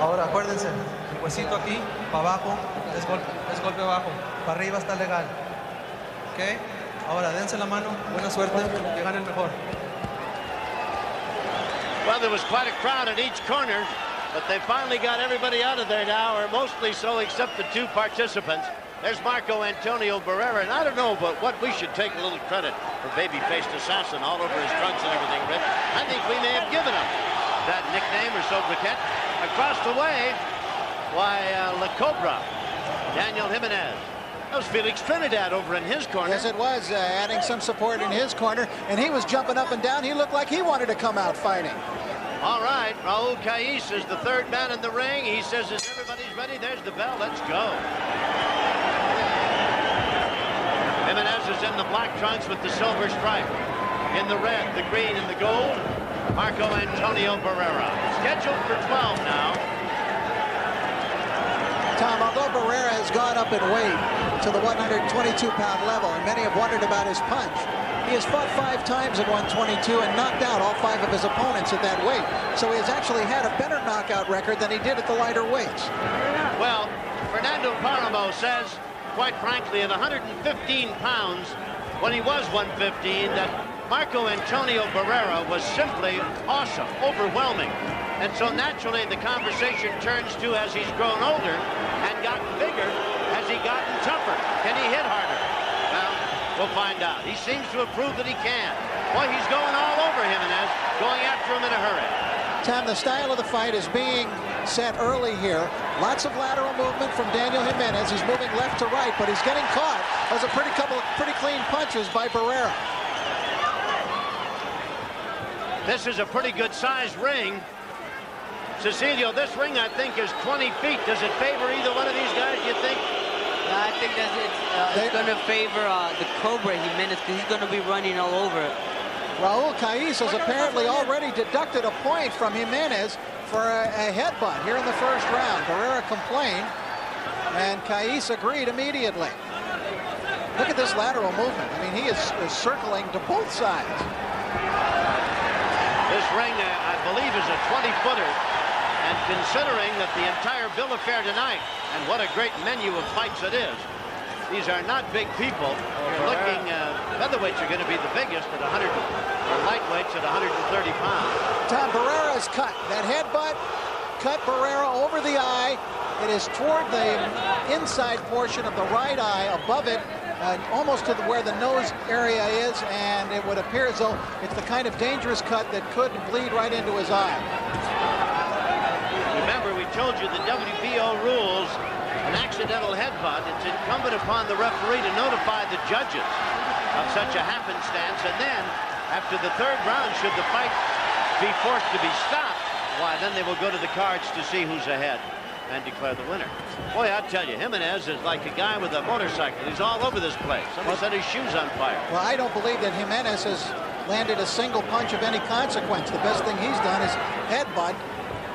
Ahora acuérdense, el huesito aquí, para abajo, es golpe abajo. Para arriba está legal. ¿Ok? Ahora dense la mano, buena suerte, que gane el mejor. Well, there was quite a crowd at each corner, but they finally got everybody out of there now, or mostly so except the two participants. There's Marco Antonio Barrera, and I don't know, but what we should take a little credit for baby-faced assassin all over his trunks and everything, Rich. I think we may have given him that nickname or sobriquet. Across the way, why, La Cobra, Daniel Jimenez. That was Felix Trinidad over in his corner. Yes, it was, adding some support in his corner, and he was jumping up and down. He looked like he wanted to come out fighting. All right, Raul Cais is the third man in the ring. He says, as everybody's ready, there's the bell. Let's go. Jimenez is in the black trunks with the silver stripe. In the red, the green, and the gold, Marco Antonio Barrera. Scheduled for 12 now. Tom, although Barrera has gone up in weight to the 122-pound level, and many have wondered about his punch, he has fought 5 times at 122 and knocked out all 5 of his opponents at that weight. So he has actually had a better knockout record than he did at the lighter weights. Well, Fernando Paramo says, quite frankly, at 115 pounds, when he was 115, that Marco Antonio Barrera was simply awesome, overwhelming. And so naturally the conversation turns to, as he's grown older and gotten bigger, has he gotten tougher? Can he hit harder? Well, we'll find out. He seems to have proved that he can. Boy, he's going all over Jimenez, going after him in a hurry. Tom, the style of the fight is being set early here. Lots of lateral movement from Daniel Jimenez. He's moving left to right, but he's getting caught. There's a couple of pretty clean punches by Barrera. This is a pretty good sized ring. Cecilio, this ring, I think, is 20 feet. Does it favor either one of these guys, do you think? I think that it's going to favor the Cobra Jimenez, because he's going to be running all over it. Raul Cais has apparently already deducted a point from Jimenez for a headbutt here in the first round. Barrera complained, and Cais agreed immediately. Look at this lateral movement. I mean, he is circling to both sides. This ring, I believe, is a 20-footer. And considering that the entire bill of fare tonight, and what a great menu of fights it is, these are not big people. You're looking, featherweights are going to be the biggest at 100, or lightweights at 130 pounds. Tom, Barrera's cut. That headbutt cut Barrera over the eye. It is toward the inside portion of the right eye, above it, almost to where the nose area is, and it would appear as though it's the kind of dangerous cut that could bleed right into his eye. Remember, we told you the WBO rules, an accidental headbutt, it's incumbent upon the referee to notify the judges of such a happenstance, and then, after the third round, should the fight be forced to be stopped, why, then they will go to the cards to see who's ahead and declare the winner. Boy, I tell you, Jimenez is like a guy with a motorcycle. He's all over this place. Somebody set his shoes on fire. Well, I don't believe that Jimenez has landed a single punch of any consequence. The best thing he's done is headbutt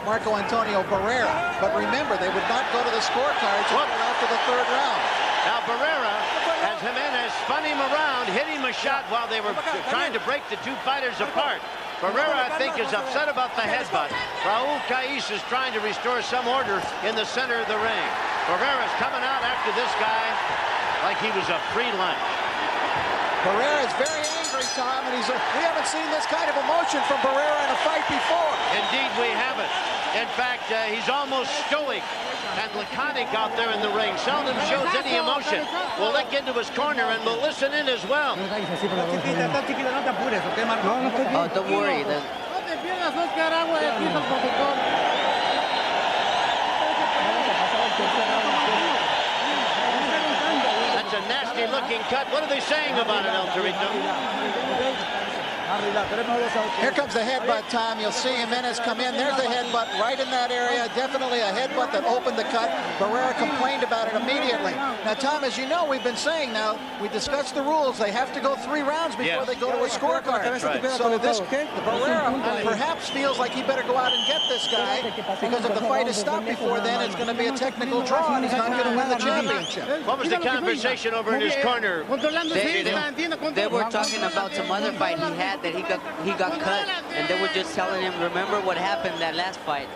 Marco Antonio Barrera. But remember, they would not go to the scorecards after the third round. Now Barrera, as Jimenez spun him around, hit him a shot while they were trying to break the two fighters apart. Barrera, I think, is upset about the headbutt. Raul Cais is trying to restore some order in the center of the ring. Barrera's coming out after this guy like he was a free lunch. Barrera is very angry, Tom, and we haven't seen this kind of emotion from Barrera in a fight before. Indeed, we haven't. In fact, he's almost stoic and laconic out there in the ring. Seldom shows any emotion. We'll look into his corner and we'll listen in as well. Oh, don't worry. That's a nasty-looking cut. What are they saying about it, El Torito? Here comes the headbutt, Tom. You'll see Jimenez come in. There's a headbutt right in that area. Definitely a headbutt that opened the cut. Barrera complained about it immediately. Now, Tom, as you know, we've been saying now, we discussed the rules. They have to go 3 rounds before they go to a scorecard. Right. So Barrera perhaps feels like he better go out and get this guy, because if the fight is stopped before then, it's going to be a technical draw, and he's not going to win the championship. What was the conversation over in his corner? They were talking about some other fight he had that he got cut, and they were just telling him, remember what happened that last fight.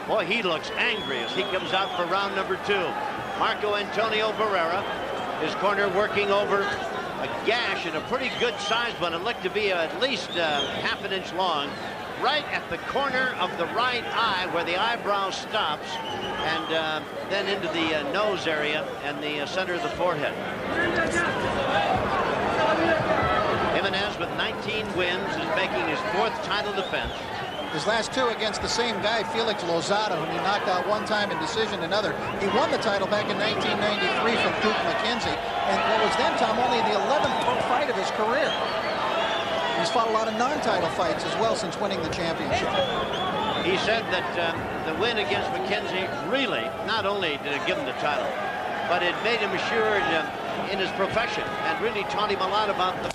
Boy, he looks angry as he comes out for round number 2. Marco Antonio Barrera, his corner working over a gash, and a pretty good sized one. It looked to be at least half an inch long, right at the corner of the right eye where the eyebrow stops, and then into the nose area and the center of the forehead. Jimenez, with 19 wins, is making his 4th title defense. His last 2 against the same guy, Felix Lozada, whom he knocked out one time in decision, another. He won the title back in 1993 from Duke McKenzie, and what was then, Tom, only the 11th pro fight of his career. He's fought a lot of non-title fights as well since winning the championship. He said that the win against McKenzie really, not only did it give him the title, but it made him assured in his profession and really taught him a lot about the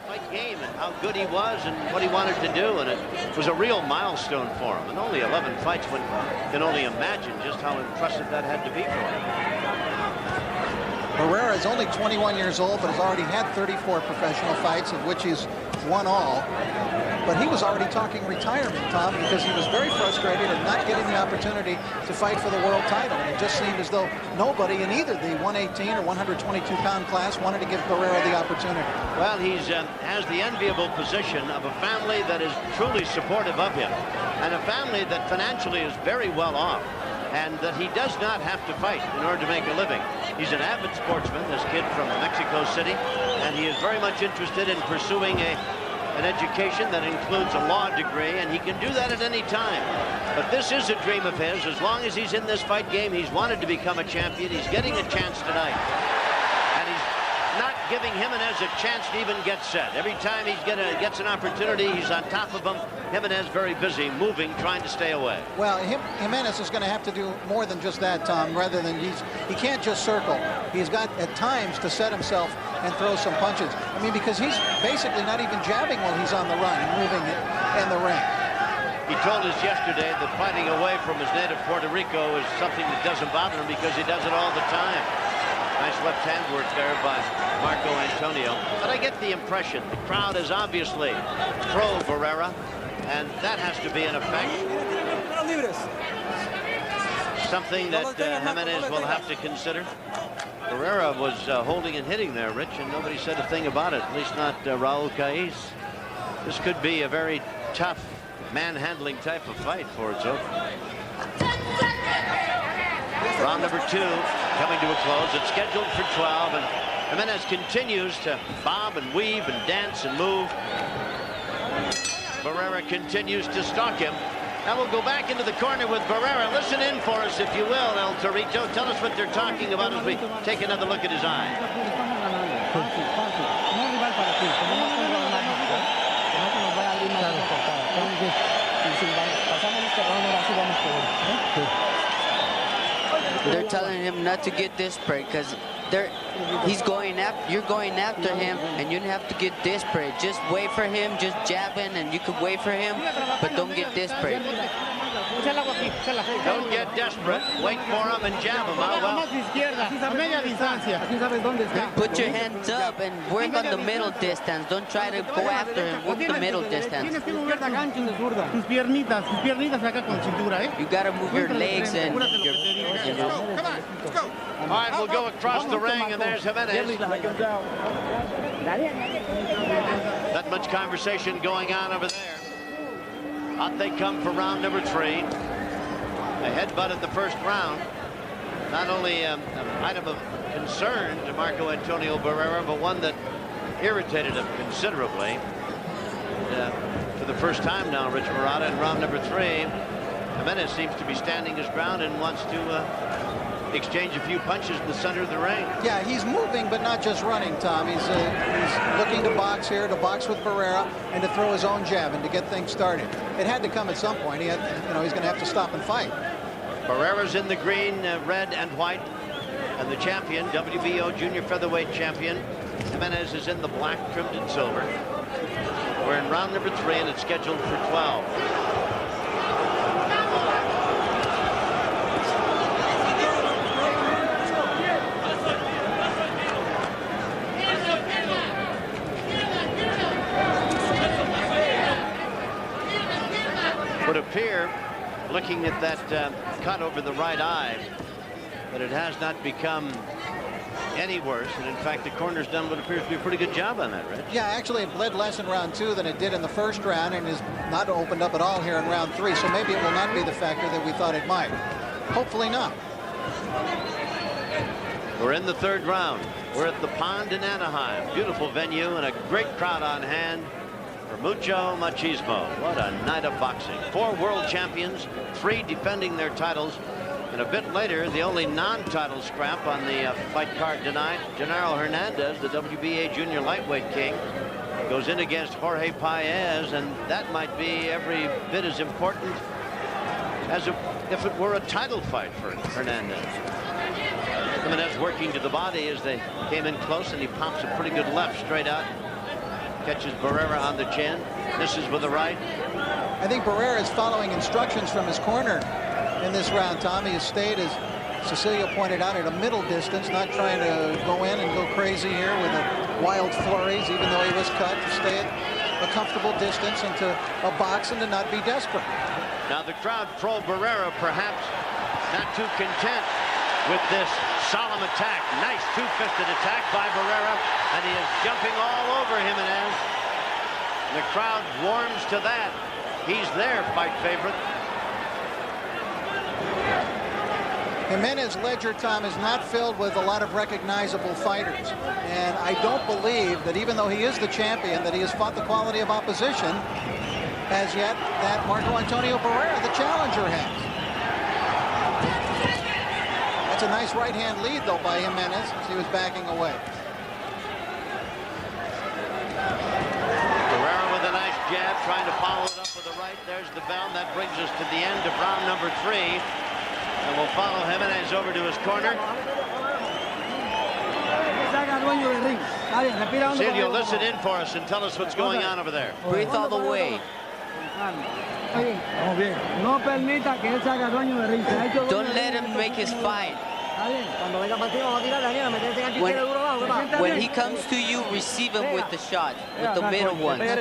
fight game and how good he was and what he wanted to do, and it was a real milestone for him. And only 11 fights, one can only imagine just how impressive that had to be for him. Barrera is only 21 years old, but has already had 34 professional fights, of which he's won all. But he was already talking retirement, Tom, because he was very frustrated at not getting the opportunity to fight for the world title. And it just seemed as though nobody in either the 118 or 122-pound class wanted to give Barrera the opportunity. Well, he has the enviable position of a family that is truly supportive of him, and a family that financially is very well off, and that he does not have to fight in order to make a living. He's an avid sportsman, this kid from Mexico City, and he is very much interested in pursuing an education that includes a law degree, and he can do that at any time. But this is a dream of his. As long as he's in this fight game, he's wanted to become a champion. He's getting a chance tonight, and he's not giving Jimenez a chance to even get set. Every time he gets an opportunity, he's on top of him. Jimenez very busy, moving, trying to stay away. Well, Jimenez is going to have to do more than just that, Tom, rather than he can't just circle. He's got at times to set himself and throw some punches. I mean, because he's basically not even jabbing while he's on the run and moving in the ring. He told us yesterday that fighting away from his native Puerto Rico is something that doesn't bother him because he does it all the time. Nice left hand work there by Marco Antonio. But I get the impression the crowd is obviously pro Barrera, and that has to be an effect. Something that Jimenez will have to consider. Barrera was holding and hitting there, Rich, and nobody said a thing about it, at least not Raul Caiz. This could be a very tough, manhandling type of fight for its own. Round number 2 coming to a close. It's scheduled for 12, and Jimenez continues to bob and weave and dance and move. Barrera continues to stalk him. Now we'll go back into the corner with Barrera. Listen in for us, if you will, El Torito. Tell us what they're talking about as we take another look at his eye. They're telling him not to get desperate because you're going after him, and you don't have to get desperate. Just wait for him, just jabbing, and you can wait for him, but don't get desperate. Don't get desperate. Wait for him and jab him. Put your hands up and work on the middle distance. Don't try to go after him. Work the middle distance. You gotta move your legs and your... All right, we'll go across the ring, and there's Jimenez. Not much conversation going on over there. Out they come for round number 3. A headbutt in the first round. Not only an item of concern to Marco Antonio Barrera, but one that irritated him considerably. For the first time now, Rich Murata, in round number 3, Jimenez seems to be standing his ground and wants to exchange a few punches in the center of the ring. Yeah, he's moving, but not just running, Tom. He's looking to box here, to box with Barrera, and to throw his own jab and to get things started. It had to come at some point. He's going to have to stop and fight. Barrera's in the green, red, and white, and the champion, WBO junior featherweight champion, Jimenez, is in the black, trimmed in silver. We're in round number 3, and it's scheduled for 12. Would appear, looking looking at that cut over the right eye, but it has not become any worse. And in fact, the corner's done what appears to be a pretty good job on that, right? Yeah, actually it bled less in round 2 than it did in the first round, and is not opened up at all here in round 3. So maybe it will not be the factor that we thought it might. Hopefully not. We're in the 3rd round. We're at the Pond in Anaheim. Beautiful venue and a great crowd on hand for mucho machismo. What a night of boxing. 4 world champions, 3 defending their titles. And a bit later, the only non-title scrap on the fight card tonight, Genaro Hernandez, the WBA junior lightweight king, goes in against Jorge Paez, and that might be every bit as important as if it were a title fight for Hernandez. Jimenez working to the body as they came in close, and he pops a pretty good left straight out. Catches Barrera on the chin, misses with the right. I think Barrera is following instructions from his corner in this round, Tom. He has stayed, as Cecilio pointed out, at a middle distance, not trying to go in and go crazy here with the wild flurries, even though he was cut, to stay at a comfortable distance and to a box and to not be desperate. Now the crowd pro Barrera, perhaps not too content with this solemn attack. Nice two-fisted attack by Barrera, and he is jumping all over Jimenez. The crowd warms to that. He's their fight favorite. Jimenez's ledger, Tom, is not filled with a lot of recognizable fighters. And I don't believe that, even though he is the champion, that he has fought the quality of opposition as yet that Marco Antonio Barrera, the challenger, has. That's a nice right-hand lead, though, by Jimenez as he was backing away. Barrera with a nice jab, trying to follow it up with the right. There's the bell. That brings us to the end of round number 3. And we'll follow Jimenez over to his corner. Cecilio, listen in for us and tell us what's going on over there. Breathe all the way. Don't let him make his fight. When he comes to you, receive him with the shot, with the middle one. But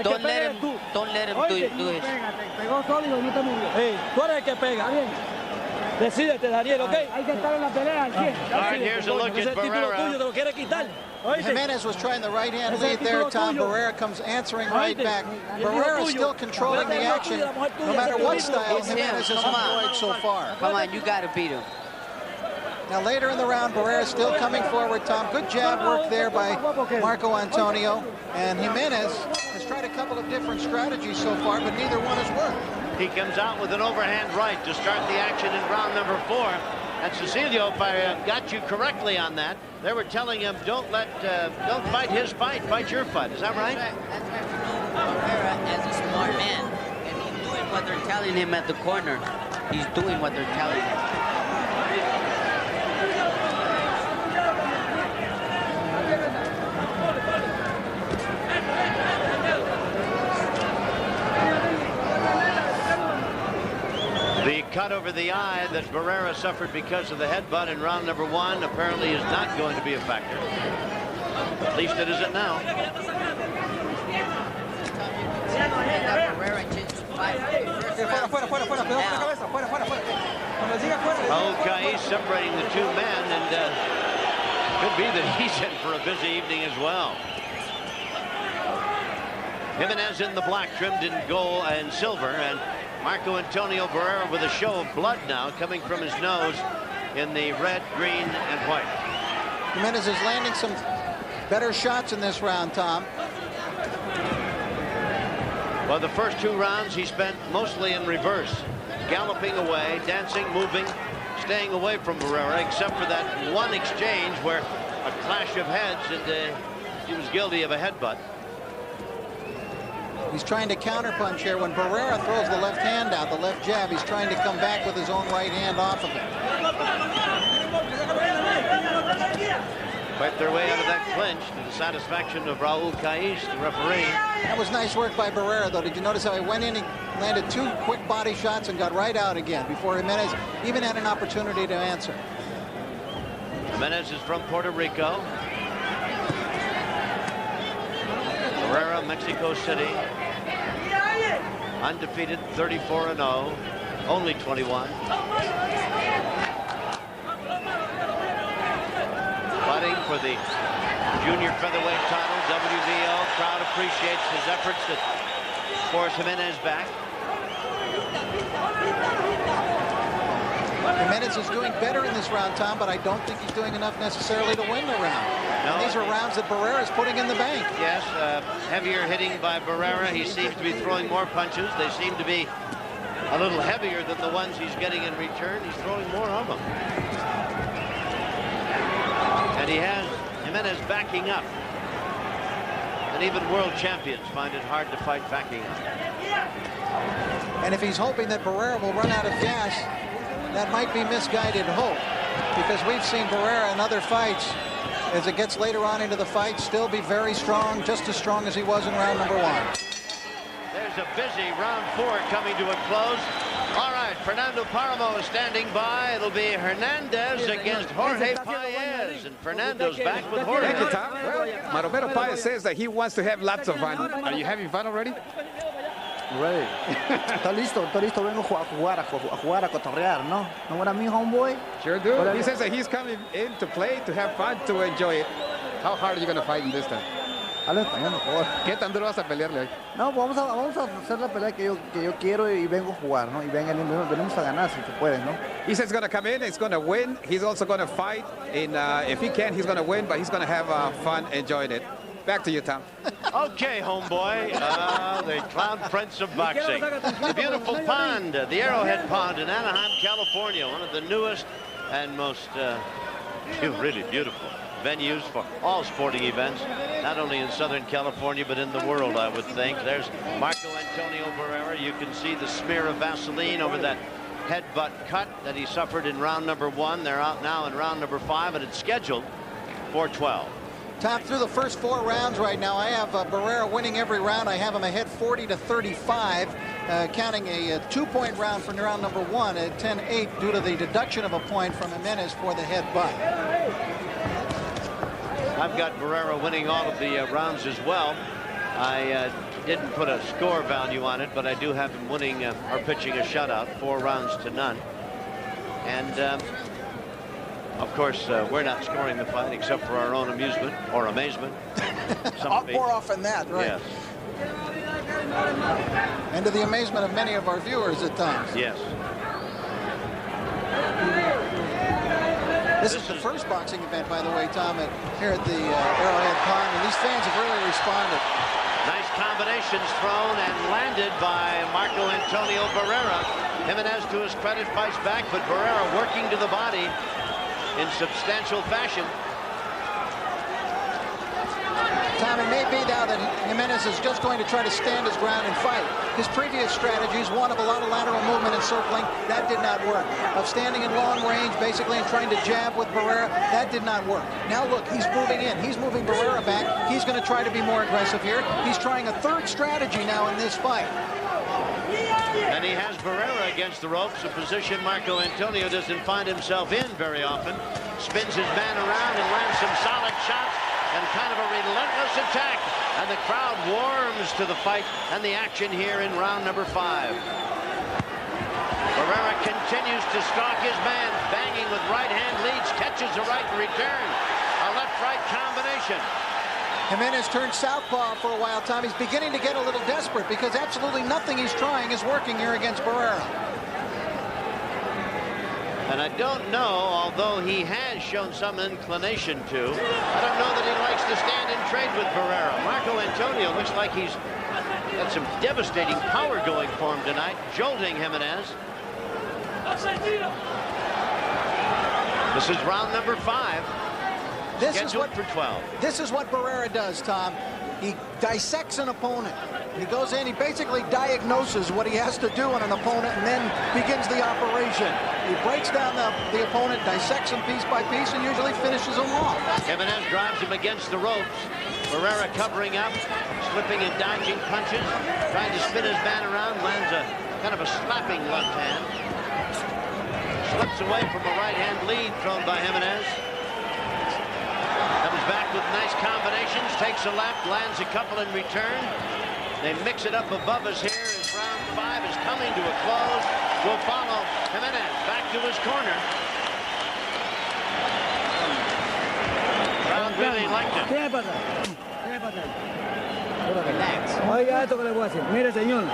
don't let him do it. Decídete, Daniel, ¿ok? All right, here's a look at Barrera. Jimenez was trying the right-hand lead there. Tom Barrera comes answering right back. Barrera still controlling the action, no matter what style Jimenez has employed so far. Come on, you got to beat him. Now later in the round, Barrera still coming forward, Tom. Good jab work there by Marco Antonio. And Jimenez has tried a couple of different strategies so far, but neither one has worked. He comes out with an overhand right to start the action in round number 4. And Cecilio, if I got you correctly on that, they were telling him, don't fight his fight, fight your fight. Is that right? That's right. Barrera, as a smart man, and he's doing what they're telling him at the corner. He's doing what they're telling him. The cut over the eye that Barrera suffered because of the headbutt in round number 1 apparently is not going to be a factor. At least it isn't now. Raul Caiz separating the 2 men, and could be that he's in for a busy evening as well. Jimenez in the black, trimmed in gold and silver, and Marco Antonio Barrera with a show of blood now coming from his nose in the red, green, and white. Jimenez is landing some better shots in this round, Tom. Well, the first 2 rounds he spent mostly in reverse, galloping away, dancing, moving, staying away from Barrera, except for that one exchange where a clash of heads, and he was guilty of a headbutt. He's trying to counterpunch here. When Barrera throws the left hand out, the left jab, he's trying to come back with his own right hand off of it. Fight their way out of that clinch to the satisfaction of Raul Caiz, the referee. That was nice work by Barrera, though. Did you notice how he went in, he landed 2 quick body shots and got right out again before Jimenez even had an opportunity to answer. Jimenez is from Puerto Rico. Barrera, Mexico City. undefeated 34-0, only 21. Fighting for the junior featherweight title, WBO. Crowd appreciates his efforts to force Jimenez back. Jimenez is doing better in this round, Tom, but I don't think he's doing enough necessarily to win the round. No, and these are rounds that Barrera is putting in the bank. Yes, heavier hitting by Barrera. He seems to be throwing more punches. They seem to be a little heavier than the ones he's getting in return. He's throwing more of them. And he has Jimenez backing up. And even world champions find it hard to fight backing up. And if he's hoping that Barrera will run out of gas, that might be misguided hope, because we've seen Barrera in other fights, as it gets later on into the fight, still be very strong, just as strong as he was in round number 1. There's a busy round 4 coming to a close. All right, Fernando Paramo is standing by. It'll be Hernandez against Jorge Paez, and Fernando's back with Jorge. Thank you, Tom. Well, Maromero Paez says that he wants to have lots of fun. Are you having fun already? Ready. Está listo, vengo a jugar, a cotorrear, ¿no? ¿No what I mean, homeboy? Sure do. He says that he's coming in to play, to have fun, to enjoy it. How hard are you going to fight in this time? Habla español, mejor. ¿Qué tan duro vas a pelearle hoy? No, vamos a hacer la pelea que yo quiero y vengo a jugar, ¿no? Y venimos a ganar si se puede, ¿no? He says he's going to come in, he's going to win. He's also going to fight. And if he can, he's going to win, but he's going to have fun enjoying it. Back to you, Tom. Okay, homeboy. The Clown Prince of Boxing. The beautiful pond, the Arrowhead Pond in Anaheim, California. One of the newest and most really beautiful venues for all sporting events, not only in Southern California, but in the world, I would think. There's Marco Antonio Barrera. You can see the smear of Vaseline over that headbutt cut that he suffered in round number 1. They're out now in round number 5, and it's scheduled for 12. Tom, through the first 4 rounds right now, I have Barrera winning every round. I have him ahead 40-35, counting a 2-point round for round number 1 at 10-8 due to the deduction of a point from Jimenez for the headbutt. I've got Barrera winning all of the rounds as well. I didn't put a score value on it, but I do have him winning or pitching a shutout, 4 rounds to none. And of course, we're not scoring the fight except for our own amusement or amazement. More often that, right? Yes. And to the amazement of many of our viewers at times. Yes. This is the first boxing event, by the way, Tom, here at the Arrowhead Pond, and these fans have really responded. Nice combinations thrown and landed by Marco Antonio Barrera. Jimenez, to his credit, fights back, but Barrera working to the body in substantial fashion. Tom, it may be now that Jimenez is just going to try to stand his ground and fight. His previous strategies, one of a lot of lateral movement and circling, that did not work. Of standing in long range, basically, and trying to jab with Barrera, that did not work. Now look, he's moving in. He's moving Barrera back. He's going to try to be more aggressive here. He's trying a 3rd strategy now in this fight. And he has Barrera against the ropes, a position Marco Antonio doesn't find himself in very often. Spins his man around and lands some solid shots and kind of a relentless attack. And the crowd warms to the fight and the action here in round number 5. Barrera continues to stalk his man, banging with right hand leads, catches a right in return. A left-right combination. Jimenez turned southpaw for a while, Tom. He's beginning to get a little desperate because absolutely nothing he's trying is working here against Barrera. And I don't know, although he has shown some inclination to, I don't know that he likes to stand and trade with Barrera. Marco Antonio looks like he's got some devastating power going for him tonight, jolting Jimenez. This is round number 5. Scheduled for 12. This is what Barrera does, Tom. He dissects an opponent. He goes in, he basically diagnoses what he has to do on an opponent and then begins the operation. He breaks down the opponent, dissects him piece by piece, and usually finishes him off. Jimenez drives him against the ropes. Barrera covering up, slipping and dodging punches, trying to spin his man around, lands a kind of a slapping left hand. Slips away from a right hand lead thrown by Jimenez. Comes back with nice combinations, takes a left, lands a couple in return. They mix it up above us here as round coming to a close will follow Jimenez back to his corner. Crowd really liked him. Oiga esto que le voy a decir. Mire, señor,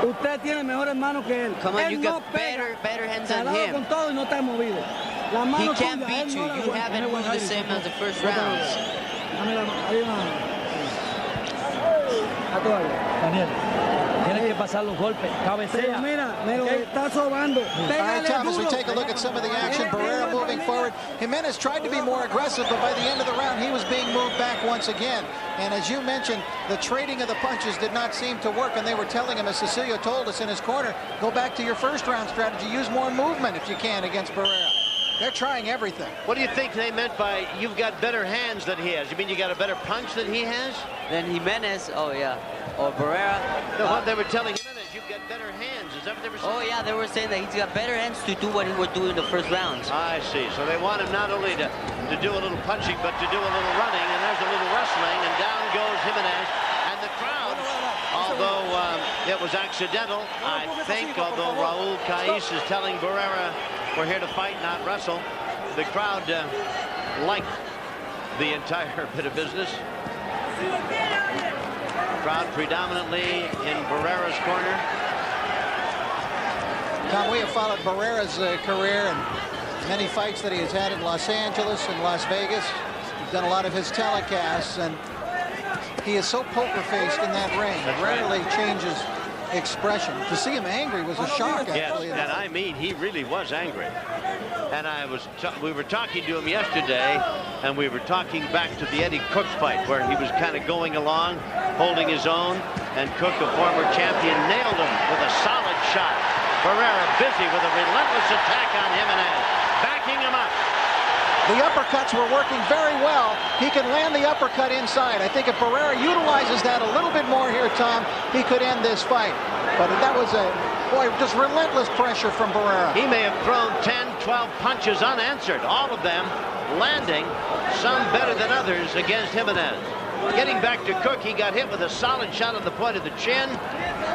usted tiene mejores manos que él. Come on, Él you no got pega. better hands Se ha than dado him. con todo y no está movido. La He mano can't tuya, beat él you. no la You aguanta. haven't Dame moved the ahí, same as the first bótala. rounds. Dame la mano. Ahí va. A toalla. Daniel, tiene que pasar los golpes. Cabecea. Mira, me lo está sobando. All right, Tom, as we take a look at some of the action, Barrera moving forward. Jimenez tried to be more aggressive, but by the end of the round, he was being moved back once again. And as you mentioned, the trading of the punches did not seem to work, and they were telling him, as Cecilio told us in his corner, go back to your first round strategy, use more movement if you can against Barrera. They're trying everything. What do you think they meant by you've got better hands than he has? You mean you got a better punch than he has? Then Jimenez, oh yeah. Or Barrera. No, what they were telling Jimenez, you've got better hands. Is that what they were saying? Oh yeah, they were saying that he's got better hands to do what he was doing in the first rounds. I see. So they want him not only to do a little punching, but to do a little running, and there's a little wrestling, and down goes Jimenez. And the crowd, although it was accidental, I think, although Raul Cais is telling Barrera, we're here to fight, not wrestle, the crowd liked the entire bit of business. Crowd predominantly in Barrera's corner. Tom, we have followed Barrera's career and many fights that he has had in Los Angeles and Las Vegas. We've done a lot of his telecasts, and he is so poker-faced in that ring. Rarely changes expression. To see him angry was a shock, actually. Yes, and I mean, he really was angry. And we were talking to him yesterday, and we were talking back to the Eddie Cook fight, where he was kind of going along, holding his own, and Cook, a former champion, nailed him with a solid shot. Barrera busy with a relentless attack on Jimenez, backing him up. The uppercuts were working very well. He can land the uppercut inside. I think if Barrera utilizes that a little bit more here, Tom, he could end this fight. But that was just relentless pressure from Barrera. He may have thrown 10, 12 punches unanswered, all of them landing, some better than others against Jimenez. Getting back to Cook, he got hit with a solid shot on the point of the chin,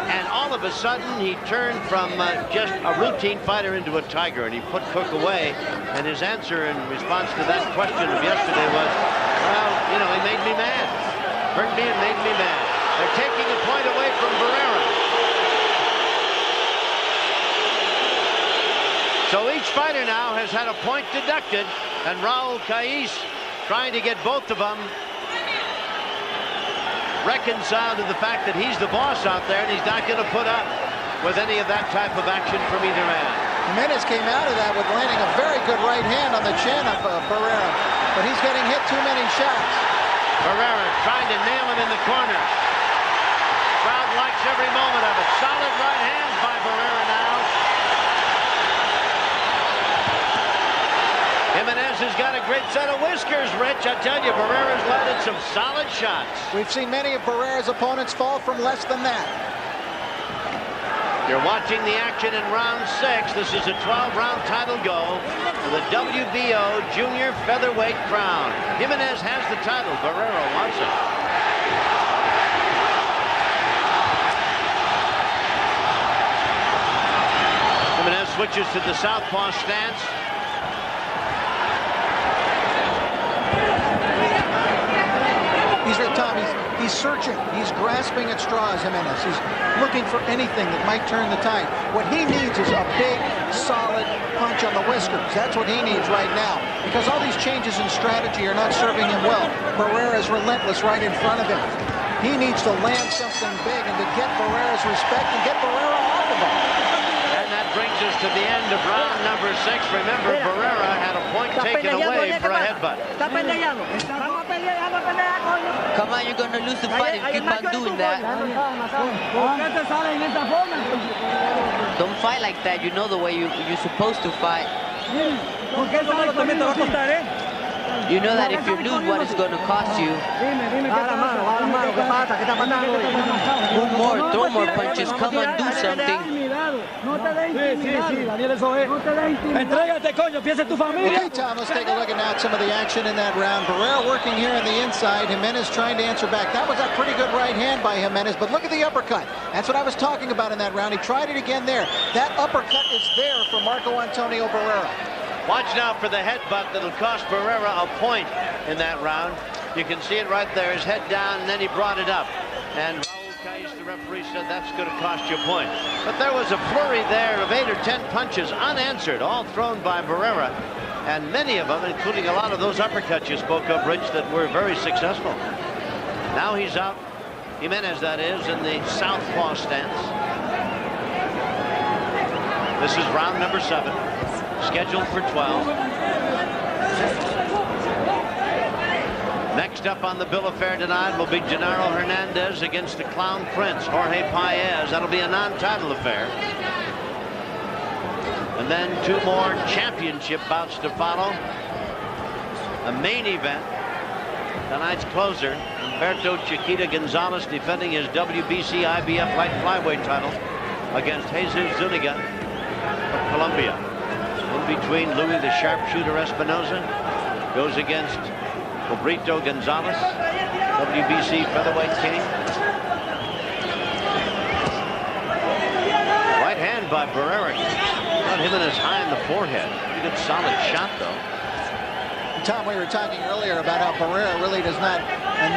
and all of a sudden he turned from just a routine fighter into a tiger, and he put Cook away. And his answer in response to that question of yesterday was, well, you know, he made me mad. Hurt me and made me mad. They're taking a point away from Barrera. So each fighter now has had a point deducted, and Raul Cais trying to get both of them reconciled to the fact that he's the boss out there, and he's not going to put up with any of that type of action from either man. Jimenez came out of that with landing a very good right hand on the chin of Barrera, but he's getting hit too many shots. Barrera trying to nail him in the corner. Crowd likes every moment of it. Solid right hands by Barrera now. Jimenez has got a great set of whiskers, Rich. I tell you, Barrera's landed some solid shots. We've seen many of Barrera's opponents fall from less than that. You're watching the action in round 6. This is a 12-round title go for the WBO Junior Featherweight crown. Jimenez has the title. Barrera wants it. Jimenez switches to the southpaw stance. He's searching. He's grasping at straws, Jimenez. He's looking for anything that might turn the tide. What he needs is a big, solid punch on the whiskers. That's what he needs right now, because all these changes in strategy are not serving him well. Barrera is relentless right in front of him. He needs to land something big and to get Barrera's respect and get Barrera off of him. And that brings us to the end of round number 6. Remember, Barrera had a point taken away for a headbutt. Come on, you're gonna lose the fight if you keep on doing that. Don't fight like that. You know the way you're supposed to fight. You know that if you lose, what it's gonna cost you. One more, throw more punches. Come on, do something. No te dejes intimidar. Sí, Daniel, eso es. No te dejes intimidar. Entrégate, coño, piensa en tu familia. Okay, Tom, let's take a look at now some of the action in that round. Barrera working here on the inside. Jimenez trying to answer back. That was a pretty good right hand by Jimenez, but look at the uppercut. That's what I was talking about in that round. He tried it again there. That uppercut is there for Marco Antonio Barrera. Watch now for the headbutt that'll cost Barrera a point in that round. You can see it right there, his head down, and then he brought it up. And Raul Cais, the referee, said that's going to cost you a point. But there was a flurry there of 8 or 10 punches unanswered, all thrown by Barrera. And many of them, including a lot of those uppercuts you spoke of, Rich, that were very successful. Now he's out, Jimenez that is, in the southpaw stance. This is round number 7, scheduled for 12. Next up on the bill of fare tonight will be Genaro Hernandez against the Clown Prince, Jorge Paez. That'll be a non-title affair. And then 2 more championship bouts to follow. A main event, tonight's closer, Humberto Chiquita Gonzalez defending his WBC IBF light flyweight title against Jesus Zuniga of Colombia. In between, Louis the Sharpshooter Espinosa goes against Brito Gonzalez, WBC featherweight king. Right hand by Barrera. Got him in his high in the forehead. Pretty good solid shot though. Tom, we were talking earlier about how Barrera really does not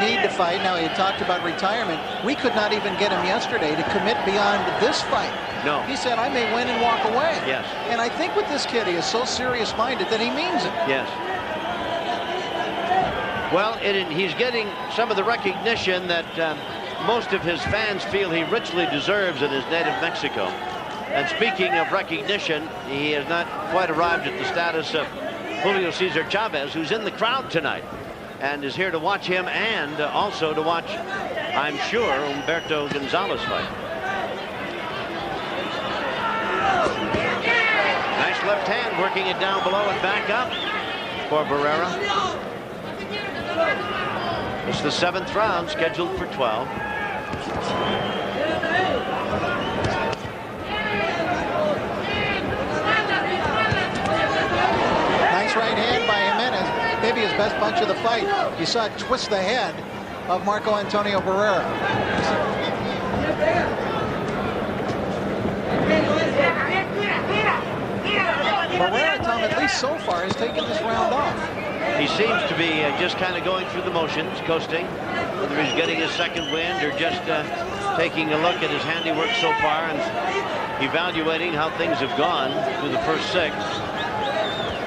need to fight. Now, he had talked about retirement. We could not even get him yesterday to commit beyond this fight. No. He said, I may win and walk away. Yes. And I think with this kid, he is so serious-minded that he means it. Yes. Well, he's getting some of the recognition that most of his fans feel he richly deserves in his native Mexico. And speaking of recognition, he has not quite arrived at the status of Julio Cesar Chavez, who's in the crowd tonight and is here to watch him and also to watch, I'm sure, Humberto Gonzalez fight. Nice left hand, working it down below and back up for Barrera. It's the 7th round, scheduled for 12. Nice right hand by Jimenez. Maybe his best punch of the fight. You saw it twist the head of Marco Antonio Barrera. Barrera, Tom, at least so far, has taken this round off. He seems to be just kind of going through the motions, coasting, whether he's getting his second wind or just taking a look at his handiwork so far and evaluating how things have gone through the first 6.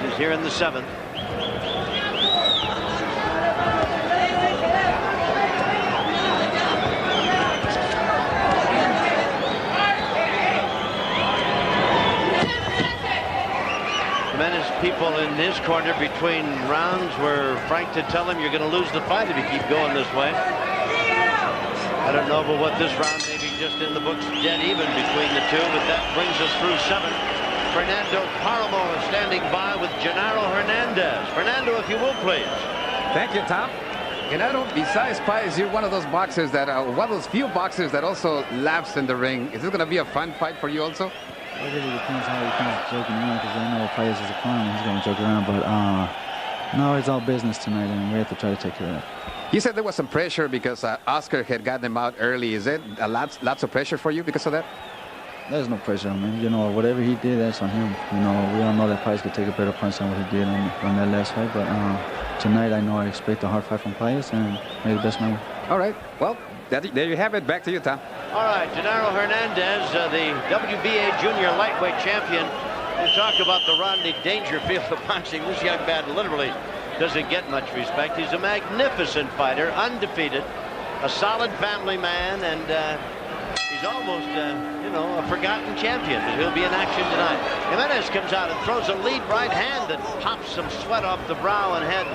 He's here in the 7th. Tremendous people in his corner between rounds were frank to tell him you're going to lose the fight if you keep going this way. I don't know about what this round may be just in the books dead even between the two, but that brings us through 7. Fernando Paramo is standing by with Genaro Hernandez. Fernando, if you will, please. Thank you, Tom. Genaro, besides Paez, you're one of those boxers that one of those few boxers that also laughs in the ring. Is this going to be a fun fight for you also? It really depends how he comes joking around, because I know Paez is a clown and he's going to joke around, but no, it's all business tonight and we have to try to take care of that. You said there was some pressure because Oscar had gotten him out early. Is it lots of pressure for you because of that? There's no pressure on me. You know, whatever he did, that's on him. You know, we all know that Paez could take a better punch than what he did on that last fight, but tonight I know I expect a hard fight from Paez and make the best man win. All right, well, there you have it. Back to you, Tom. All right, Genaro Hernandez, the WBA junior lightweight champion. We talk about the Rodney Dangerfield of boxing. This young man literally doesn't get much respect. He's a magnificent fighter, undefeated, a solid family man, and he's almost, you know, a forgotten champion, but he'll be in action tonight. Jimenez comes out and throws a lead right hand that pops some sweat off the brow and head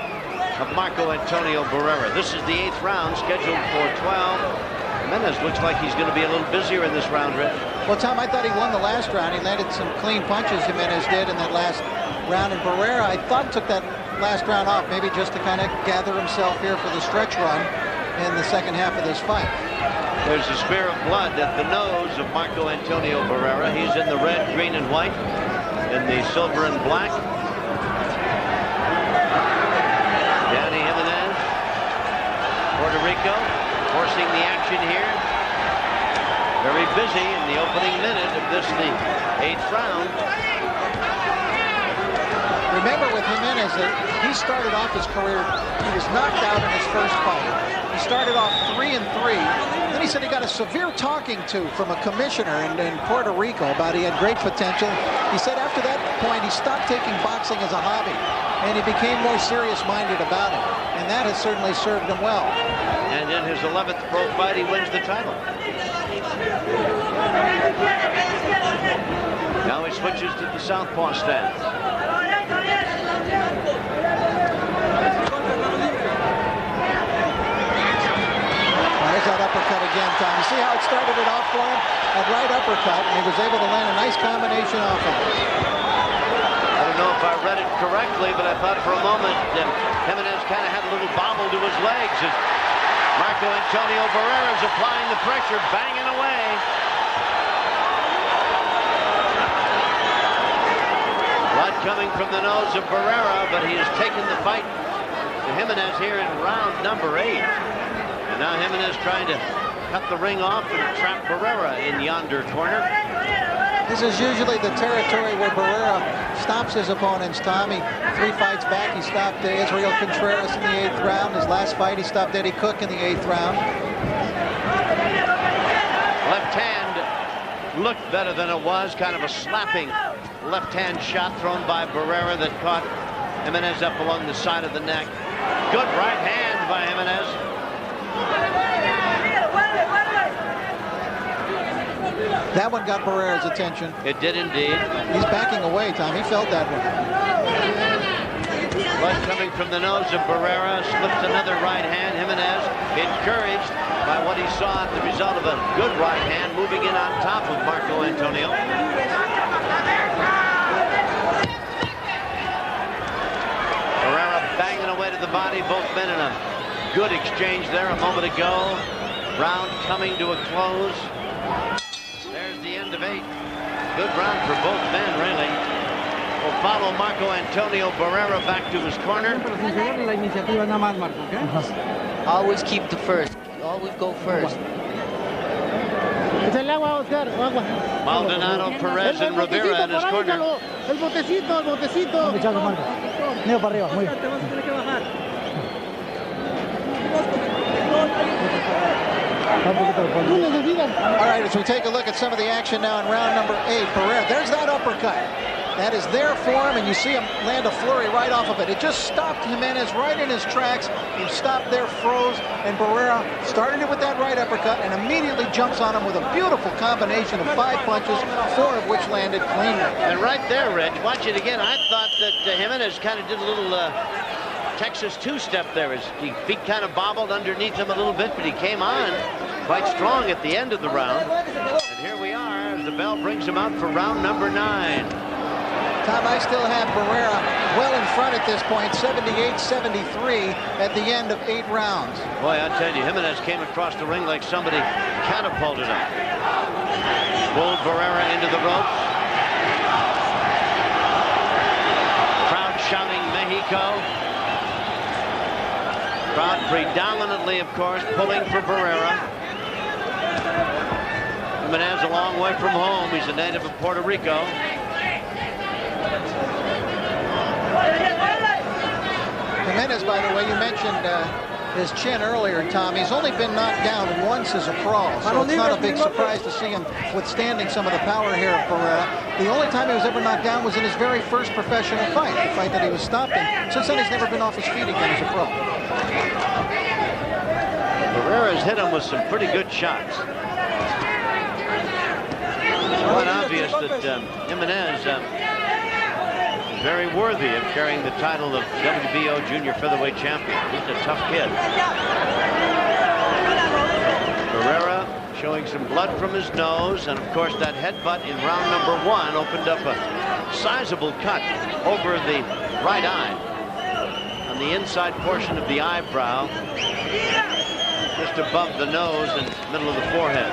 of Marco Antonio Barrera. This is the 8th round, scheduled for 12. Jimenez looks like he's going to be a little busier in this round, Rich. Well, Tom, I thought he won the last round. He landed some clean punches, Jimenez did, in that last round. And Barrera, I thought, took that last round off, maybe just to kind of gather himself here for the stretch run in the second half of this fight. There's a smear of blood at the nose of Marco Antonio Barrera. He's in the red, green, and white, in the silver and black. Danny Jimenez, Puerto Rico, forcing the action here. Very busy in the opening minute of this, the 8th round. Remember with Jimenez that he started off his career, he was knocked out in his first fight. He started off 3-3. Then he said he got a severe talking to from a commissioner in Puerto Rico about he had great potential. He said after that point he stopped taking boxing as a hobby and he became more serious-minded about it. And that has certainly served him well. And in his 11th pro fight, he wins the title. Now he switches to the southpaw stance. There's that uppercut again, Tom. You see how it started it off for him? That right uppercut, and he was able to land a nice combination off of it. I don't know if I read it correctly, but I thought for a moment Jimenez kind of had a little bobble to his legs as Marco Antonio Barrera is applying the pressure, banging away. Blood coming from the nose of Barrera, but he has taken the fight to Jimenez here in round number 8. And now Jimenez trying to cut the ring off and trap Barrera in yonder corner. This is usually the territory where Barrera stops his opponents, Tommy. 3 fights back, he stopped Israel Contreras in the 8th round. His last fight, he stopped Eddie Cook in the 8th round. Left hand looked better than it was. Kind of a slapping left hand shot thrown by Barrera that caught Jimenez up along the side of the neck. Good right hand by Jimenez. That one got Barrera's attention. It did indeed. He's backing away, Tom. He felt that one. Blood coming from the nose of Barrera. Slips another right hand. Jimenez, encouraged by what he saw at the result of a good right hand, moving in on top of Marco Antonio. Barrera banging away to the body. Both men in a good exchange there a moment ago. Round coming to a close. There's the end of 8. Good round for both men, really. Will follow Marco Antonio Barrera back to his corner. Always keep the first. Always go first. Maldonado, Perez, and Rivera in his corner. El botecito, el botecito. Neo para arriba, muy bien. All right, as we take a look at some of the action now in round number 8, Barrera, there's that uppercut. That is there for him, and you see him land a flurry right off of it. It just stopped Jimenez right in his tracks. He stopped there, froze, and Barrera started it with that right uppercut and immediately jumps on him with a beautiful combination of 5 punches, 4 of which landed cleanly. And right there, Rich, watch it again. I thought that Jimenez kind of did a little Texas two-step there. His feet kind of bobbled underneath him a little bit, but he came on quite strong at the end of the round. And here we are as the bell brings him out for round number 9. Tom, I still have Barrera well in front at this point, 78-73 at the end of 8 rounds. Boy, I tell you, Jimenez came across the ring like somebody catapulted him. Pulled Barrera into the ropes. Crowd shouting Mexico. Crowd predominantly, of course, pulling for Barrera. Jimenez a long way from home. He's a native of Puerto Rico. Jimenez, by the way, you mentioned his chin earlier, Tom. He's only been knocked down once as a pro, so it's not a big surprise to see him withstanding some of the power here of Barrera. The only time he was ever knocked down was in his very first professional fight, the fight that he was stopped in. Since then, he's never been off his feet again as a pro. Barrera's hit him with some pretty good shots. It's quite obvious that Jimenez is very worthy of carrying the title of WBO Junior Featherweight Champion. He's a tough kid. Barrera showing some blood from his nose, and of course that headbutt in round number 1 opened up a sizable cut over the right eye on the inside portion of the eyebrow. Just just above the nose and middle of the forehead.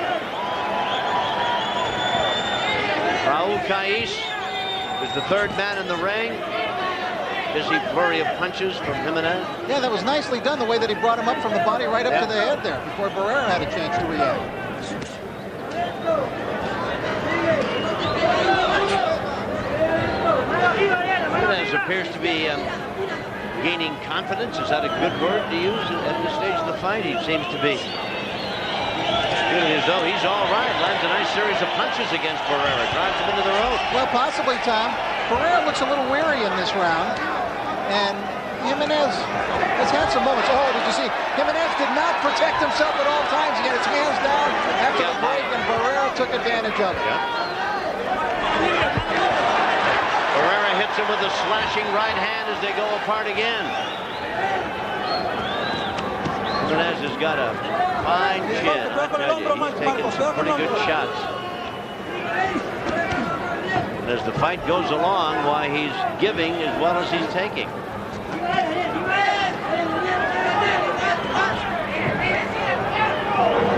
Raul Cais is the third man in the ring. Busy flurry of punches from Jimenez. Yeah, that was nicely done, the way that he brought him up from the body right up to the head there before Barrera had a chance to react. Jimenez appears to be gaining confidence. Is that a good word to use at this stage of the fight? He seems to be feeling as though he's all right. Lands a nice series of punches against Barrera. Drives him into the rope. Well, possibly, Tom. Barrera looks a little weary in this round. And Jimenez has had some moments. Oh, did you see? Jimenez did not protect himself at all times. He had his hands down after the break, and Barrera took advantage of it. Barrera hits him with a slashing right hand as they go apart again. Jimenez has got a fine chin. I tell you, he's taking some pretty good shots. And as the fight goes along, why he's giving as well as he's taking.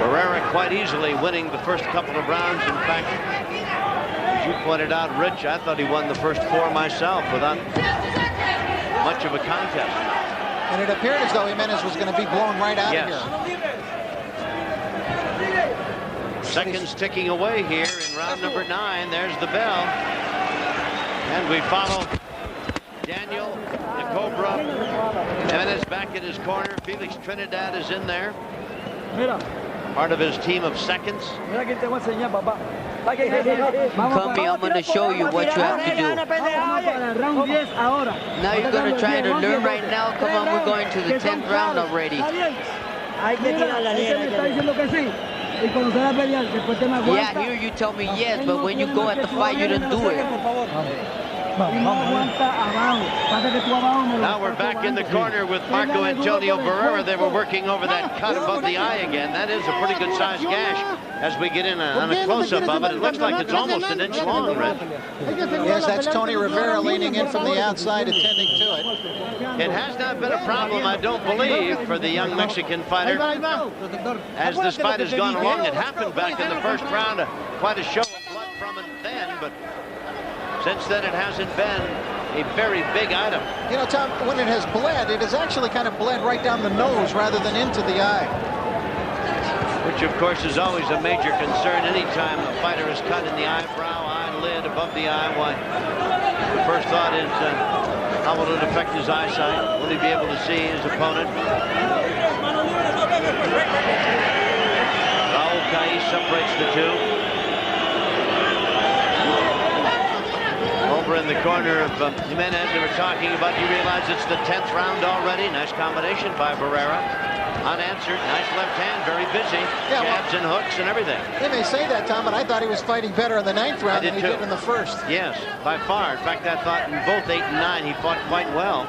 Barrera quite easily winning the first couple of rounds. In fact, as you pointed out, Rich, I thought he won the first 4 myself without much of a contest. And it appeared as though Jimenez was going to be blown right out of here. Seconds ticking away here in round number 9. There's the bell. And we follow Daniel, the Cobra. Jimenez back in his corner. Felix Trinidad is in there. Part of his team of seconds. Come here, I'm going to show you what you have to do. Now you're going to try to learn right now. Come on, we're going to the 10th round already. Yeah, here you tell me yes, but when you go at the fight, you don't do it. Now we're back in the corner with Marco Antonio Barrera. They were working over that cut above the eye again. That is a pretty good sized gash. As we get in on a close-up of it, it looks like it's almost an inch long, Red. Yes, that's Tony Rivera leaning in from the outside, attending to it. It has not been a problem, I don't believe, for the young Mexican fighter. As this fight has gone along, it happened back in the first round. Quite a show of blood from it then, but since then it hasn't been a very big item. You know, Tom, when it has bled, it has actually kind of bled right down the nose rather than into the eye. Which, of course, is always a major concern anytime a fighter is cut in the eyebrow, eyelid, above the eye. Why, the first thought is, how will it affect his eyesight? Will he be able to see his opponent? Raul Cais separates the two. Over in the corner of Jimenez, they were talking about, you realize it's the 10th round already. Nice combination by Barrera. Unanswered, nice left hand, very busy. Yeah, jabs and hooks and everything. They may say that, Tom, but I thought he was fighting better in the 9th round than he did in the first. Yes, by far. In fact, I thought in both 8 and 9 he fought quite well.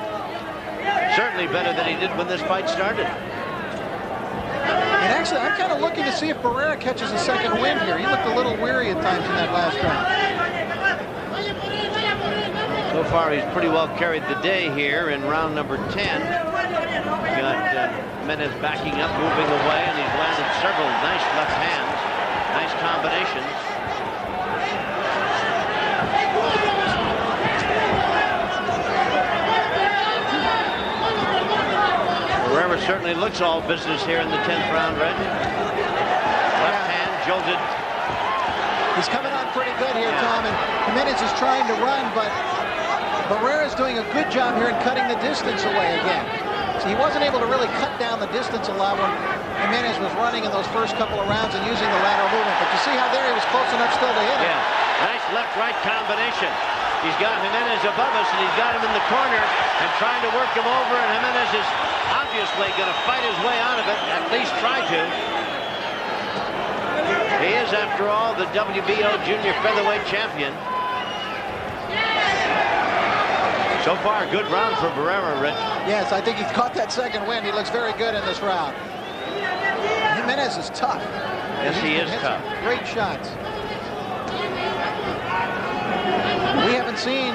Certainly better than he did when this fight started. And actually, I'm kind of looking to see if Barrera catches a second wind here. He looked a little weary at times in that last round. So far, he's pretty well carried the day here in round number 10. We've got Jimenez backing up, moving away, and he's landed several nice left hands. Nice combinations. Barrera certainly looks all business here in the 10th round, Red. Left hand jolted. He's coming on pretty good here, Tom, and Jimenez is trying to run, but Barrera's doing a good job here in cutting the distance away again. So he wasn't able to really cut down the distance a lot when Jimenez was running in those first couple of rounds and using the lateral movement. But you see how there he was close enough still to hit him. Yeah, nice left-right combination. He's got Jimenez above us, and he's got him in the corner and trying to work him over, and Jimenez is obviously going to fight his way out of it, at least try to. He is, after all, the WBO junior featherweight champion. So far, a good round for Barrera, Rich. Yes, I think he's caught that second win. He looks very good in this round. Jimenez is tough. Yes, he is tough. Great shots. We haven't seen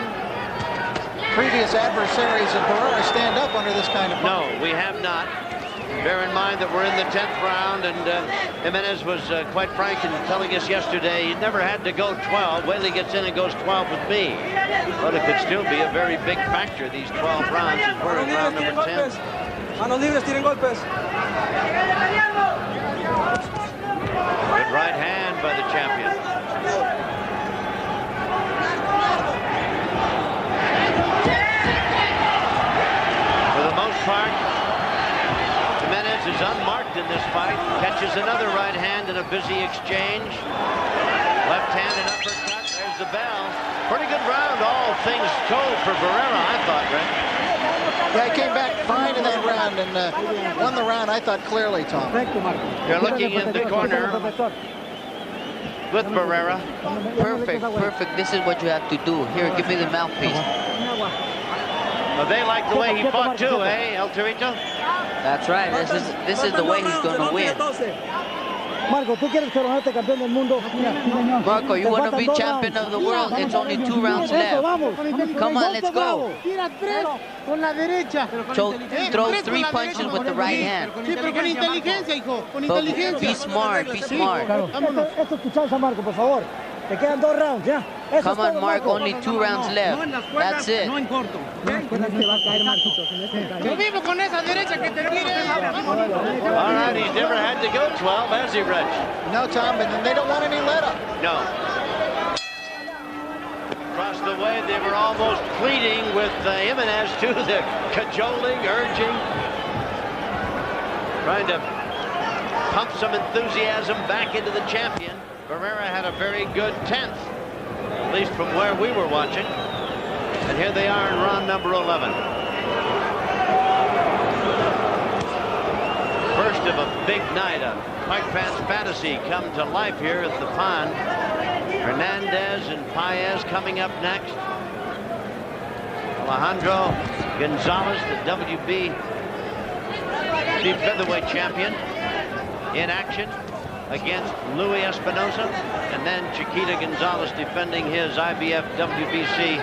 previous adversaries of Barrera stand up under this kind of punch. No, we have not. Bear in mind that we're in the 10th round, and Jimenez was quite frank in telling us yesterday he never had to go 12. Whaley gets in and goes 12 with me. But it could still be a very big factor, these 12 rounds, as we're in round number 10. Manos libres, tiren golpes. Good right hand by the champion. For the most part, Jimenez is unmarked in this fight. Catches another right hand in a busy exchange. Left hand and uppercut. There's the bell. Pretty good round, all things told for Barrera, I thought, Rick. Yeah, he came back fine in that round and won the round, I thought, clearly, Tom. You're looking in the corner with Barrera. Perfect. This is what you have to do. Here, give me the mouthpiece. Well, they like the way he fought too, eh, El Torito? That's right. This is the way he's going to win. Marco, ¿tú quieres coronarte campeón del mundo? Marco, you want to be champion of the world? It's only 2 rounds left. Come on, let's go. Throw 3 punches with the right hand. But be smart, be smart. Esto es tu chance, Marco, por favor. Te quedan 2 rounds, ¿ya? Come on, Mark, only 2 rounds left. That's it. All right, he's never had to go 12, has he, Reg? No, Tom, but they don't want any let-up. No. Across the way, they were almost pleading with Jimenez, too. The cajoling, urging, trying to pump some enthusiasm back into the champion. Barrera had a very good 10th, at least from where we were watching. And here they are in round number 11. First of a big night, a Pike Pants fantasy come to life here at the pond. Hernandez and Paez coming up next. Alejandro Gonzalez, the WBC featherweight champion, in action against Louis Espinosa, and then Chiquita Gonzalez defending his IBF WBC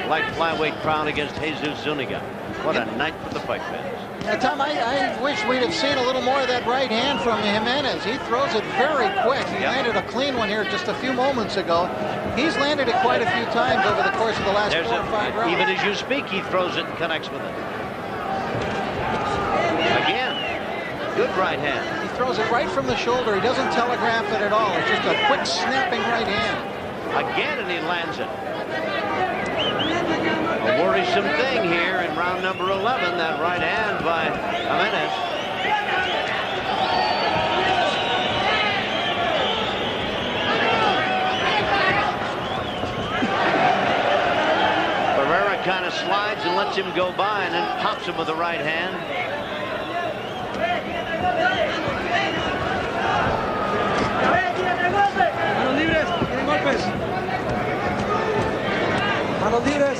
light flyweight crown against Jesus Zuniga. What a night for the Pike fans. Yeah, Tom, I wish we'd have seen a little more of that right hand from Jimenez. He throws it very quick. He landed a clean one here just a few moments ago. He's landed it quite a few times over the course of the last 4 or 5 rounds. Even as you speak, he throws it and connects with it. Again, good right hand. He throws it right from the shoulder. He doesn't telegraph it at all. It's just a quick snapping right hand. Again, and he lands it. A worrisome thing here in round number 11, that right hand by Jimenez. Barrera kind of slides and lets him go by and then pops him with the right hand. Manos libres, tienen golpes. Manos libres.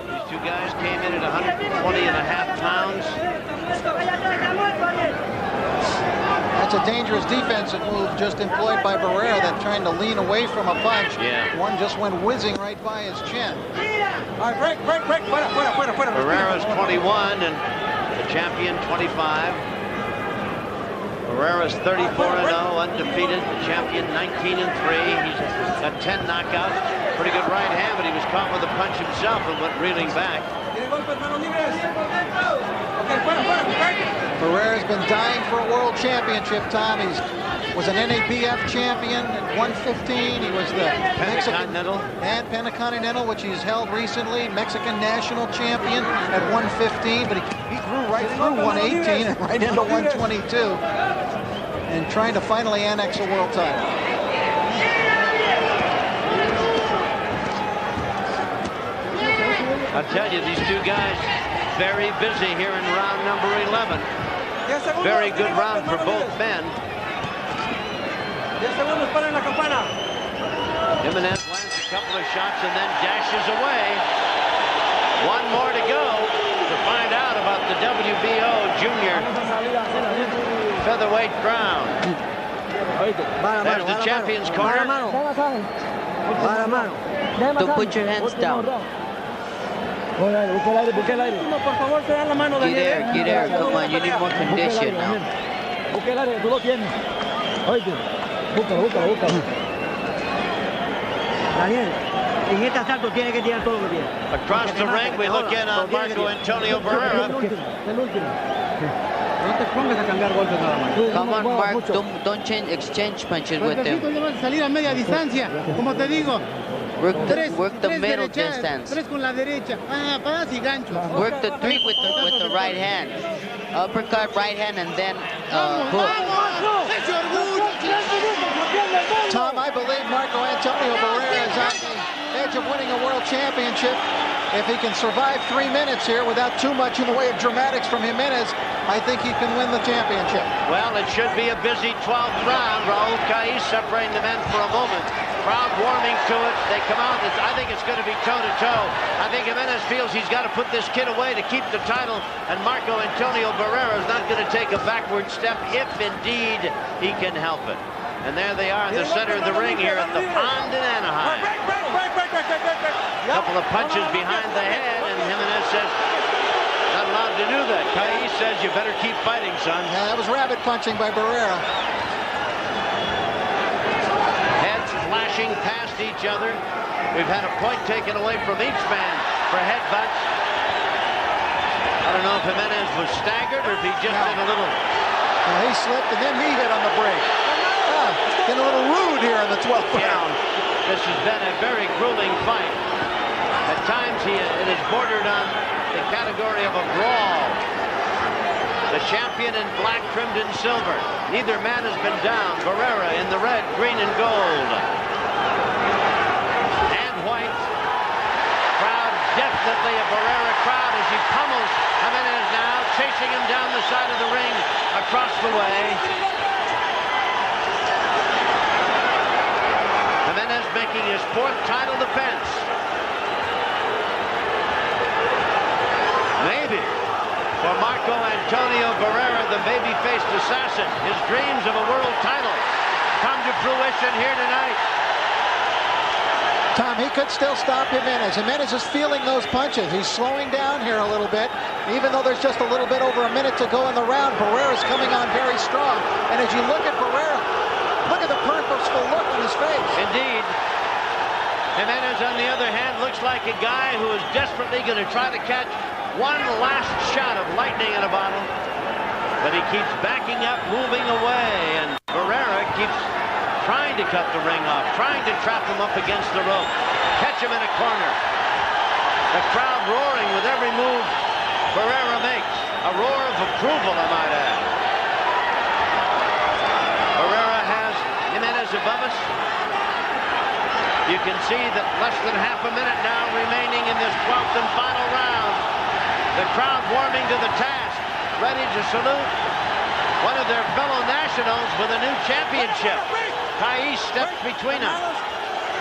These two guys came in at 120.5 pounds. That's a dangerous defensive move just employed by Barrera, that trying to lean away from a punch. Yeah. One just went whizzing right by his chin. All right, break. Fuera. Barrera's 21 and the champion 25. Barrera's 34-0, undefeated. The champion 19-3. He's got 10 knockouts. Pretty good right hand, but he was caught with a punch himself and went reeling back. Barrera's been dying for a world championship, Tom. He was an NABF champion at 115. He was the Pentacontinental. And Pentacontinental, which he's held recently. Mexican national champion at 115, but he grew right through 118 and right into 122. And trying to finally annex a world title. I'll tell you, these two guys very busy here in round number 11. Very good round for both men. Jimenez lands a couple of shots and then dashes away. One more to go to find out about the WBO junior featherweight crown. There's the champion's corner. Don't put your hands down. Busque el aire. No, por favor, se da la mano, Daniel. Get air. Come on, you need more condition now. Busque el aire, tú lo tienes. Oye, búscalo. Daniel, en este asalto tiene que tirar todo lo que tiene. Across the ring, we look in on Marco Antonio Barrera. El último. No te pongas a cambiar golpes nada más. Come on, Mark. Don't exchange punches with them. Salir a media distancia, como te digo. Work the middle distance. Tres con la derecha. Padas y ganchos. Work the three with the right hand. Uppercut, right hand, and then hook. Tom, I believe Marco Antonio Barrera is on the edge of winning a world championship. If he can survive 3 minutes here without too much in the way of dramatics from Jimenez, I think he can win the championship. Well, it should be a busy 12th round. Raul Caiz separating the men for a moment. Crowd warming to it. They come out. I think it's going to be toe-to-toe. I think Jimenez feels he's got to put this kid away to keep the title, and Marco Antonio Barrera is not going to take a backward step if indeed he can help it. And there they are in the center of the ring here at the Pond in Anaheim. A couple of punches behind the head, and Jimenez says, not allowed to do that. Caiz says, you better keep fighting, son. Yeah, that was rabbit punching by Barrera. Heads flashing past each other. We've had a point taken away from each man for headbutts. I don't know if Jimenez was staggered or if he just did a little... Well, he slipped and then he hit on the break. Getting a little rude here in the 12th round. This has been a very grueling fight. At times it has bordered on the category of a brawl. The champion in black trimmed in silver. Neither man has been down. Barrera in the red, green, and gold. And white. Crowd, definitely a Barrera crowd as he pummels Jimenez now, chasing him down the side of the ring across the way. Jimenez making his 4th title defense. Maybe for Marco Antonio Barrera, the baby-faced assassin, his dreams of a world title come to fruition here tonight. Tom, he could still stop Jimenez. Jimenez is feeling those punches. He's slowing down here a little bit. Even though there's just a little bit over a minute to go in the round, Barrera's coming on very strong. And as you look at Barrera, look at the purposeful look on his face. Indeed. Jimenez, on the other hand, looks like a guy who is desperately going to try to catch one last shot of lightning in a bottle. But he keeps backing up, moving away, and Barrera keeps trying to cut the ring off, trying to trap him up against the rope, catch him in a corner. The crowd roaring with every move Barrera makes. A roar of approval, I might add. Barrera has Jimenez above us. You can see that less than half a minute now remaining in this 12th and final round. The crowd warming to the task, ready to salute one of their fellow nationals with a new championship. Caiz steps between them.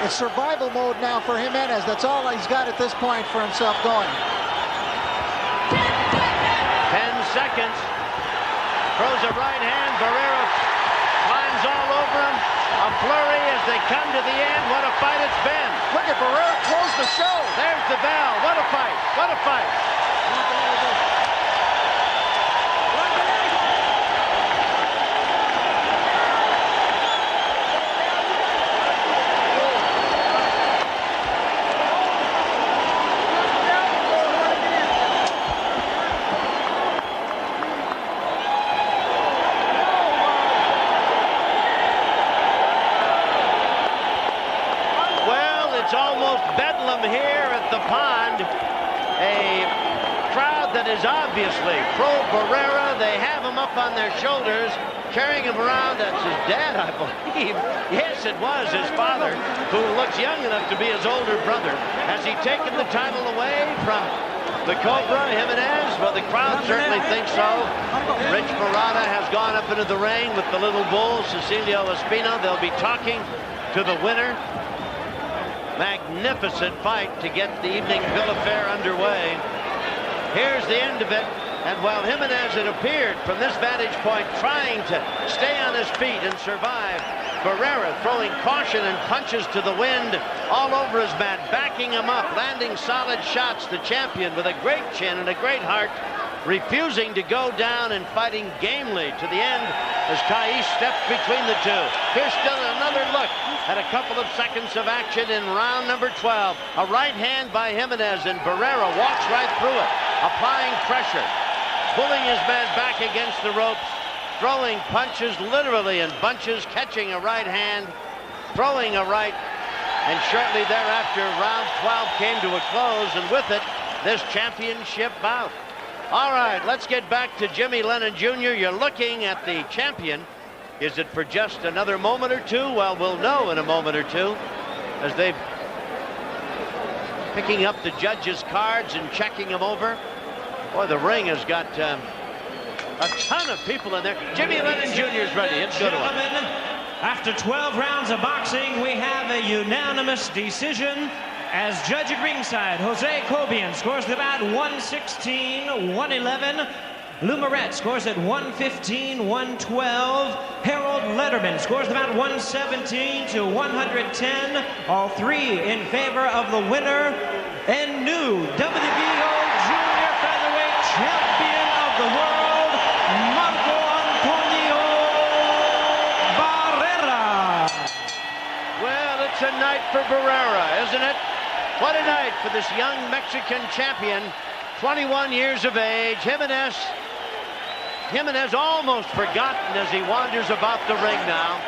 It's survival mode now for Jimenez. That's all he's got at this point for himself going. 10 seconds. Throws a right hand. Barrera climbs all over him. A flurry as they come to the end. What a fight it's been. Look at Barrera close the show. There's the bell. What a fight. What a fight. It's almost bedlam here at the Pond. A crowd that is obviously pro-Barrera. They have him up on their shoulders, carrying him around. That's his dad, I believe. Yes, it was his father, who looks young enough to be his older brother. Has he taken the title away from the Cobra, Jimenez? Well, the crowd certainly thinks so. Rich Murata has gone up into the ring with the little bull, Cecilio Espino. They'll be talking to the winner. Magnificent fight to get the evening bill of fare underway. Here's the end of it. And while Jimenez had appeared from this vantage point trying to stay on his feet and survive, Barrera throwing caution and punches to the wind all over his mat, backing him up, landing solid shots. The champion with a great chin and a great heart, refusing to go down and fighting gamely to the end as Kais steps between the two. Here's still another look at a couple of seconds of action in round number 12. A right hand by Jimenez, and Barrera walks right through it, applying pressure, pulling his man back against the ropes, throwing punches literally in bunches, catching a right hand, throwing a right, and shortly thereafter round 12 came to a close, and with it this championship bout. All right, let's get back to Jimmy Lennon Jr. You're looking at the champion. Is it for just another moment or two? Well, we'll know in a moment or two as they're picking up the judges' cards and checking them over. Boy, the ring has got a ton of people in there. Jimmy Lennon Jr. is ready. It's good one. After 12 rounds of boxing, we have a unanimous decision. As judge at ringside, Jose Cobian scores the bout 116-111. Lou Moret scores at 115-112. Harold Letterman scores the bout 117-110. All three in favor of the winner and new WBO Junior Featherweight Champion of the World, Marco Antonio Barrera. Well, it's a night for Barrera, isn't it? What a night for this young Mexican champion, 21 years of age. Jimenez almost forgotten as he wanders about the ring now.